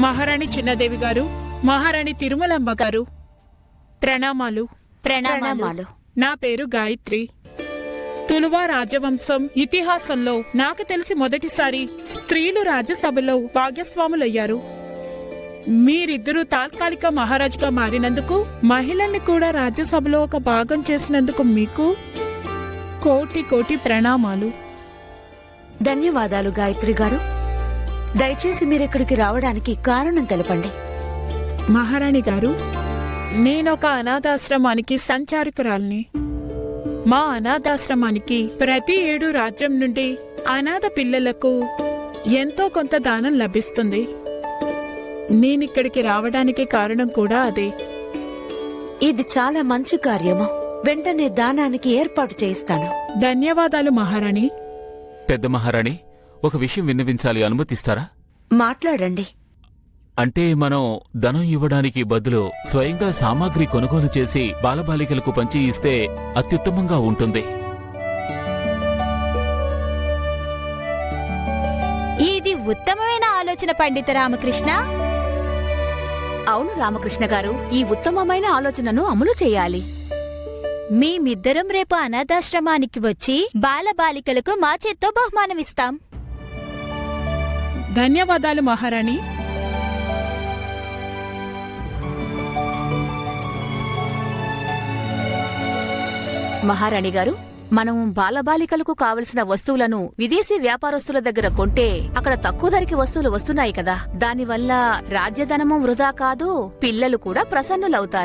మహారాణి చిన్నదేవి గారు, మహారాణి తిరుమలమ్మ గారు, ప్రణామాలు. ప్రణామాలు. నా పేరు గాయత్రి. తులువా రాజవంశం ఇతిహాసంలో నాకు తెలిసి మొదటిసారి స్త్రీలు రాజ్యసభలో భాగస్వాములయ్యారు. మీరిద్దరూ తాత్కాలిక మహారాజుగా మారినందుకు, మహిళల్ని కూడా రాజ్యసభలో ఒక భాగం చేసినందుకు మీకు కోటి కోటి ప్రణామాలు. ధన్యవాదాలు గాయత్రి గారు. దయచేసి మీరిక్కడికి రావడానికి కారణం తెలపండి. మహారాణి గారు, నేనొక అనాథాశ్రమానికి సంచారకురాల్ని. మా అనాథాశ్రమానికి ప్రతి 7 రాజ్యం నుండి అనాథ పిల్లలకు ఎంతో కొంత దానం లభిస్తుంది. నేనిక్కడికి రావడానికి కారణం కూడా అదే. ఇది చాలా మంచి కార్యము. వెంటనే దానానికి ఏర్పాటు చేయిస్తాను. ధన్యవాదాలు మహారాణి. పెద్ద మహారాణి, ఒక విషయం విన్నవించాలి, అనుమతిస్తారా? మాట్లాడండి. అంటే మనం ధనం ఇవ్వడానికి బదులు స్వయంగా సామాగ్రి కొనుగోలు చేసి బాలబాలికలకు పంచి ఇస్తే అత్యుత్తమంగా ఉంటుంది. ఇది ఉత్తమమైన ఆలోచన పండిత రామకృష్ణ. అవును రామకృష్ణ గారు, ఈ ఉత్తమమైన ఆలోచనను అమలు చేయాలి. మేమిద్దరం రేపు అనాథాశ్రమానికి వచ్చి బాలబాలికలకు మా చేత్తో బహుమానమిస్తాం. ధన్యవాదాలు మహారాణి. మహారాణి గారు, మనం బాలబాలికలకు కావలసిన వస్తువులను విదేశీ వ్యాపారస్తుల దగ్గర కొంటే అక్కడ తక్కువ ధరకి వస్తువులు వస్తున్నాయి కదా. దానివల్ల రాజ్యధనము వృధా కాదు, పిల్లలు కూడా ప్రసన్నులవుతారు.